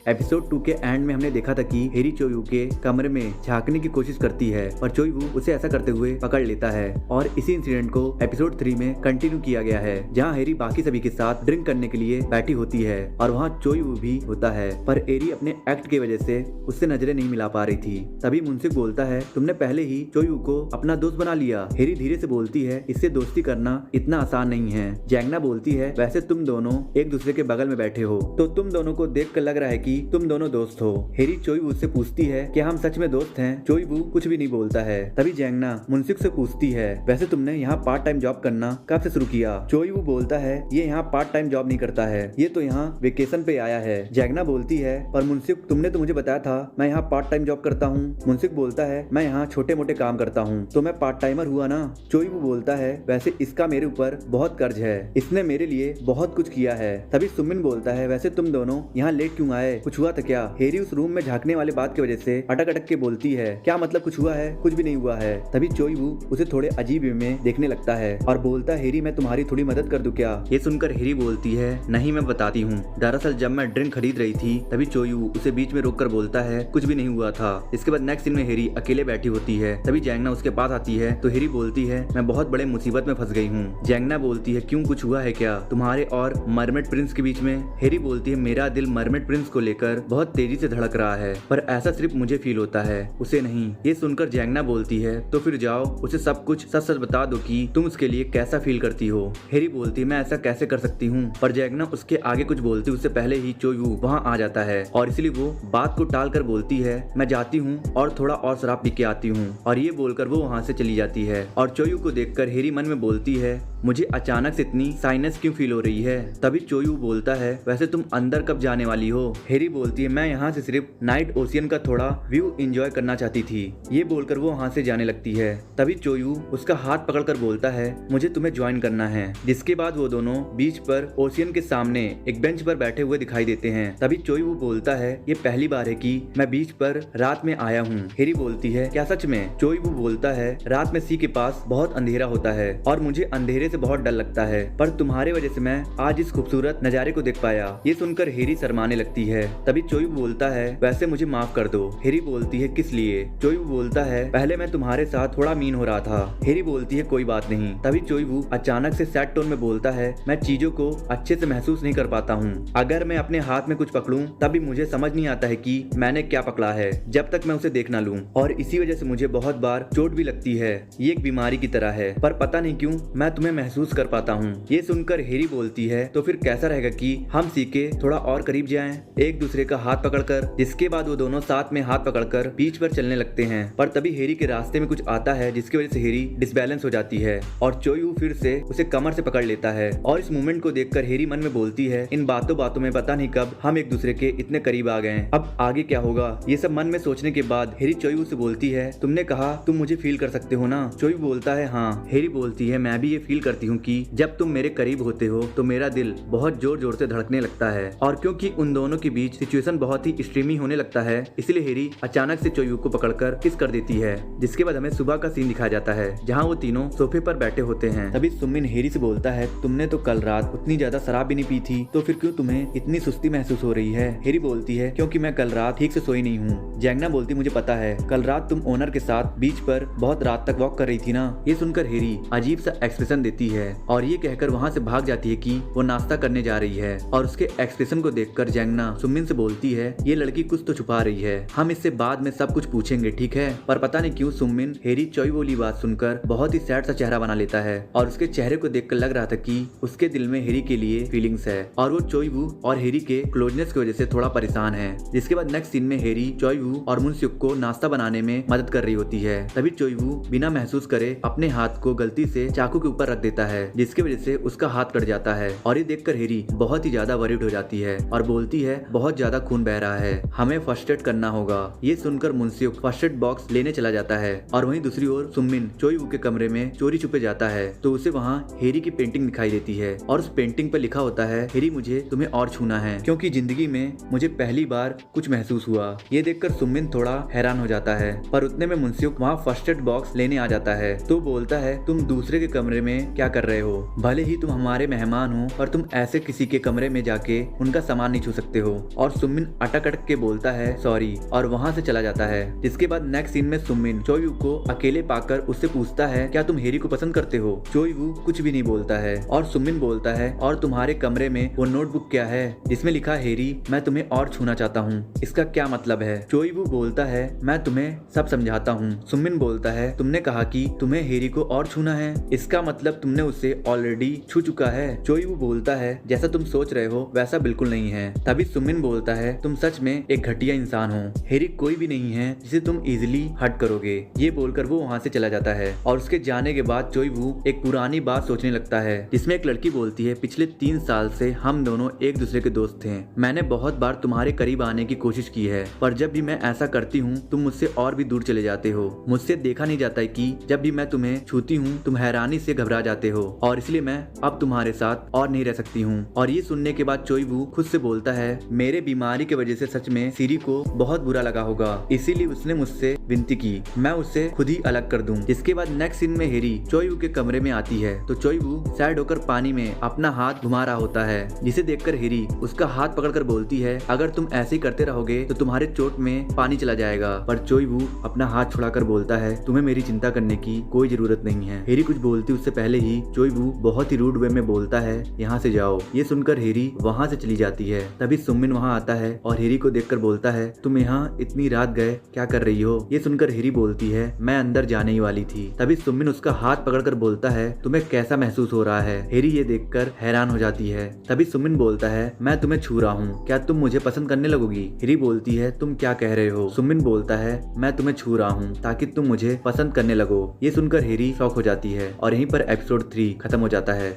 Episode 2 के and में हमने देखा था कि हेरी चोयू के कमरे में झांकने की कोशिश करती है पर चोयू उसे ऐसा करते हुए पकड़ लेता है और इसी इंसिडेंट को एपिसोड 3 में कंटिन्यू किया गया है, जहां हेरी बाकी सभी के साथ ड्रिंक करने के लिए बैठी होती है और वहां चोयू भी होता है, पर एरी अपने एक्ट की वजह से उससे नजरें नहीं मिला पा रही थी। तभी मुंसिक बोलता है, तुमने पहले ही चोयू को अपना दोस्त बना लिया। हेरी धीरे से बोलती है, इससे दोस्ती करना इतना आसान नहीं है। जैंगना बोलती है, वैसे तुम दोनों एक दूसरे के बगल में बैठे हो तो तुम दोनों को देख कर लग रहा है कि तुम दोनों दोस्त हो। हेरी चोयू से पूछती है कि हम सच में दोस्त हैं। चोयू कुछ भी नहीं बोलता है। तभी जैंगना मुंसिक से पूछती है, वैसे तुमने यहाँ पार्ट टाइम जॉब करना कब से शुरू किया? चोयू बोलता है, ये यहाँ पार्ट टाइम जॉब नहीं करता है, ये तो यहाँ वेकेशन पे आया है। जैंगना बोलती है, पर मुंसिक तुमने तो मुझे बताया था मैं यहाँ पार्ट टाइम जॉब करता हूँ। मुंसिक बोलता है, मैं यहाँ छोटे मोटे काम करता हूँ तो मैं पार्ट टाइमर हुआ ना। चोयू बोलता है, वैसे इसका मेरे ऊपर बहुत कर्ज है, इसने मेरे लिए बहुत कुछ किया है। तभी सुमिन बोलता है, वैसे तुम दोनों यहाँ लेट क्यों आए, कुछ हुआ था क्या? हेरी उस रूम में झांकने वाले बात की वजह से अटक अटक के बोलती है, क्या मतलब कुछ हुआ है? कुछ भी नहीं हुआ है। तभी चोयू उसे थोड़े अजीब वे में देखने लगता है और बोलता है, हेरी मैं तुम्हारी थोड़ी मदद कर दूं क्या? ये सुनकर हेरी बोलती है, नहीं मैं बताती हूँ। दरअसल जब मैं ड्रिंक खरीद रही थी तभी चोयू उसे बीच में रोक कर बोलता है, कुछ भी नहीं हुआ था। इसके बाद नेक्स्ट सीन में हेरी अकेले बैठी होती है। तभी जैंगना उसके पास आती है तो हेरी बोलती है, मैं बहुत बड़े मुसीबत में फंस गई हूँ। जैंगना बोलती है, क्यों, कुछ हुआ है क्या तुम्हारे और मरमेड प्रिंस के बीच में? हेरी बोलती है, मेरा दिल मरमेड प्रिंस को लेकर बहुत तेजी से धड़क रहा है, पर ऐसा सिर्फ मुझे फील होता है, उसे नहीं। ये सुनकर जैंगना बोलती है, तो फिर जाओ उसे सब कुछ सच सच बता दो कि तुम उसके लिए कैसा फील करती हो। हेरी बोलती है, मैं ऐसा कैसे कर सकती हूँ? पर जैंगना उसके आगे कुछ बोलती उससे पहले ही चोयू वहाँ आ जाता है और इसलिए वो बात को टाल कर बोलती है, मैं जाती हूँ और थोड़ा और शराब पी के आती हूँ, और ये बोलकर वो वहाँ से चली जाती है। और चोयू को देखकर हेरी मन में बोलती है, मुझे अचानक से इतनी साइनस क्यों फील हो रही है? तभी चोयू बोलता है, वैसे तुम अंदर कब जाने वाली हो? हेरी बोलती है, मैं यहाँ से सिर्फ नाइट ओशियन का थोड़ा व्यू एंजॉय करना चाहती थी। ये बोलकर वो वहाँ से जाने लगती है। तभी चोयू उसका हाथ पकड़कर बोलता है, मुझे तुम्हें ज्वाइन करना है। जिसके बाद वो दोनों बीच पर ओशियन के सामने एक बेंच पर बैठे हुए दिखाई देते हैं। तभी चोयू बोलता है, ये पहली बार है कि मैं बीच पर रात में आया हूँ। हेरी बोलती है, क्या सच में? चोयू बोलता है, रात में सी के पास बहुत अंधेरा होता है और मुझे अंधेरे से बहुत डर लगता है, पर तुम्हारे वजह से मैं आज इस खूबसूरत नजारे को देख पाया। ये सुनकर हेरी शर्माने लगती है। तभी चोयू बोलता है, वैसे मुझे माफ कर दो। हेरी बोलती है, किस लिए? चोयू बोलता है, पहले मैं तुम्हारे साथ थोड़ा मीन हो रहा था। हेरी बोलती है, कोई बात नहीं। तभी चोयू अचानक से सैड टोन में बोलता है, मैं चीजों को अच्छे से महसूस नहीं कर पाता हूँ। अगर मैं अपने हाथ में कुछ पकड़ूं तभी मुझे समझ नहीं आता है कि मैंने क्या पकड़ा है, जब तक मैं उसे देख ना लूं, और इसी वजह से मुझे बहुत बार चोट भी लगती है। ये एक बीमारी की तरह है, पर पता नहीं क्यों मैं तुम्हें महसूस कर पाता हूँ। ये सुनकर हेरी बोलती है, तो फिर कैसा रहेगा कि हम सीखे थोड़ा और करीब जाएं, एक दूसरे का हाथ पकड़कर। जिसके बाद वो दोनों साथ में हाथ पकड़कर बीच पर चलने लगते हैं, पर तभी हेरी के रास्ते में कुछ आता है जिसकी वजह से हेरी डिसबैलेंस हो जाती है और चोयू फिर से उसे कमर से पकड़ लेता है। और इस मूवमेंट को देखकर हेरी मन में बोलती है, इन बातों बातों में पता नहीं कब हम एक दूसरे के इतने करीब आ गए, अब आगे क्या होगा? ये सब मन में सोचने के बाद हेरी चोयू से बोलती है, तुमने कहा तुम मुझे फील कर सकते हो ना? चोयू बोलता है, हाँ। हेरी बोलती है, मैं भी ये फील करती हूँ कि जब तुम मेरे करीब होते हो तो मेरा दिल बहुत जोर जोर से धड़कने लगता है। और क्योंकि उन दोनों के बीच सिचुएशन बहुत ही एक्सट्रीमी होने लगता है, इसलिए हेरी अचानक से चोयू को पकड़कर किस कर देती है। जिसके बाद हमें सुबह का सीन दिखाया जाता है, जहाँ वो तीनों सोफे पर बैठे होते हैं। तभी सुमिन हेरी से बोलता है, तुमने तो कल रात उतनी ज्यादा शराब भी नहीं पी थी, तो फिर क्यों तुम्हें इतनी सुस्ती महसूस हो रही है? हेरी बोलती है, क्योंकि मैं कल रात ठीक से सोई नहीं हूँ। जैंगना बोलती, मुझे पता है, कल रात तुम ओनर के साथ बीच पर बहुत रात तक वॉक कर रही थी ना? ये सुनकर हेरी अजीब सा एक्सप्रेशन देती है और ये कहकर वहाँ से भाग जाती है कि वो नाश्ता करने जा रही है। और उसके एक्सप्रेशन को देखकर जैंगना सुमिन से बोलती है, ये लड़की कुछ तो छुपा रही है, हम इससे बाद में सब कुछ पूछेंगे, ठीक है? पर पता नहीं क्यों सुमिन हेरी चोयू वाली बात सुनकर बहुत ही सैड सा चेहरा बना लेता है और उसके चेहरे को देखकर लग रहा था कि उसके दिल में हेरी के लिए फीलिंग्स है और वो चोयू और हेरी के क्लोजनेस की वजह से थोड़ा परेशान है। जिसके बाद नेक्स्ट सीन में हेरी चोयू और मुंसिक को नाश्ता बनाने में मदद कर रही होती है। तभी चोयू बिना महसूस करे अपने हाथ को गलती से चाकू के ऊपर रख देता है, जिसकी वजह से उसका हाथ कट जाता है। और ये देखकर हेरी बहुत ही ज्यादा वरीड हो जाती है और बोलती है, बहुत ज्यादा खून बह रहा है, हमें फर्स्ट एड करना होगा। ये सुनकर मुंसिक फर्स्ट एड बॉक्स लेने चला जाता है और वहीं दूसरी ओर सुमिन चोयू के कमरे में चोरी छुपे जाता है तो उसे वहाँ हेरी की पेंटिंग दिखाई देती है और उस पेंटिंग पर लिखा होता है, हेरी मुझे तुम्हें और छूना है क्योंकि जिंदगी में मुझे पहली बार कुछ महसूस हुआ। ये देखकर सुमिन थोड़ा हैरान हो जाता है, पर उतने में मुंसिक वहाँ फर्स्ट एड बॉक्स लेने आ जाता है तो बोलता है, तुम दूसरे के कमरे में क्या कर रहे हो? भले ही तुम हमारे मेहमान हो पर तुम ऐसे किसी के कमरे में जाके उनका सामान नहीं छू सकते हो। और सुमिन अटक अटक के बोलता है सॉरी और वहाँ से चला जाता है। जिसके बाद नेक्स्ट सीन में सुमिन चोयू को अकेले पाकर उससे पूछता है क्या तुम हेरी को पसंद करते हो? चोयू कुछ भी नहीं बोलता है और सुमिन बोलता है और तुम्हारे कमरे में वो नोटबुक क्या है जिसमें लिखा हेरी मैं तुम्हें और छूना चाहता हूँ, इसका क्या मतलब है? चोयू बोलता है मैं तुम्हें सब समझाता हूँ। सुमिन बोलता है तुमने कहा कि तुम्हें हेरी को और छूना है, इसका मतलब तुमने उसे ऑलरेडी छू चुका है। चोयू बोलता है जैसा तुम सोच रहे हो वैसा बिल्कुल नहीं है। तभी सुमिन बोलता है तुम सच में एक घटिया इंसान हो, हेरी कोई भी नहीं है जिसे तुम इजिली हट करोगे। ये बोलकर वो वहाँ से चला जाता है और उसके जाने के बाद चोयू एक पुरानी बात सोचने लगता है जिसमें एक लड़की बोलती है पिछले 3 साल से हम दोनों एक दूसरे के दोस्त थे। मैंने बहुत बार तुम्हारे करीब आने की कोशिश की है पर जब भी मैं ऐसा करती हूँ तुम मुझसे और भी दूर चले जाते हो। मुझसे देखा नहीं जाता है कि जब भी मैं तुम्हें छूती हूँ तुम हैरानी से घबरा जाते हो और इसलिए मैं अब तुम्हारे साथ और नहीं रह सकती हूँ। और ये सुनने के बाद चोयू खुद से बोलता है मेरे बीमारी की वजह से सच में सीरी को बहुत बुरा लगा होगा, इसीलिए उसने मुझसे विनती की मैं उससे खुद ही अलग कर दूं। जिसके बाद नेक्स्ट सीन में हेरी चोयू के कमरे में आती है तो चोयू सैड होकर पानी में अपना हाथ घुमा रहा होता है, जिसे देखकर हेरी उसका हाथ पकड़कर बोलती है अगर तुम ऐसे ही करते रहोगे तो तुम्हारे चोट में पानी चला जाएगा। पर चोयू अपना हाथ छुड़ाकर बोलता है तुम्हें मेरी चिंता करने की कोई जरूरत नहीं है। हेरी कुछ बोलती उससे पहले ही चोयू बहुत ही रूड वे में बोलता है यहाँ से जाओ। ये सुनकर हेरी वहाँ से चली जाती है। तभी सुमिन वहाँ आता है और हेरी को देखकर बोलता है तुम यहाँ इतनी रात गए क्या कर रही हो? ये सुनकर हेरी बोलती है मैं अंदर जाने ही वाली थी। तभी सुमिन उसका हाथ पकड़कर बोलता है तुम्हें कैसा महसूस हो रहा है? हेरी ये देखकर हैरान हो जाती है। तभी सुमिन बोलता है मैं तुम्हें छू रहा हूँ, क्या तुम मुझे पसंद करने लगोगी? हेरी बोलती है तुम क्या कह रहे हो? सुमिन बोलता है मैं तुम्हें छू रहा हूँ ताकि तुम मुझे पसंद करने लगो। ये सुनकर हेरी शॉक हो जाती है और यहीं पर एपिसोड 3 खत्म हो जाता है।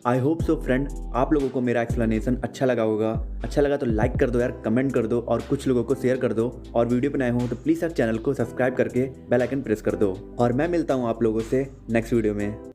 आई होप सो फ्रेंड आप लोगों को मेरा एक्सप्लेनेशन अच्छा लगा होगा। अच्छा लगा तो लाइक कर दो यार, कमेंट कर दो और कुछ लोगों को शेयर कर दो। और वीडियो पे नए हो तो प्लीज़ यार चैनल को सब्सक्राइब करके बेल आइकन प्रेस कर दो। और मैं मिलता हूँ आप लोगों से नेक्स्ट वीडियो में।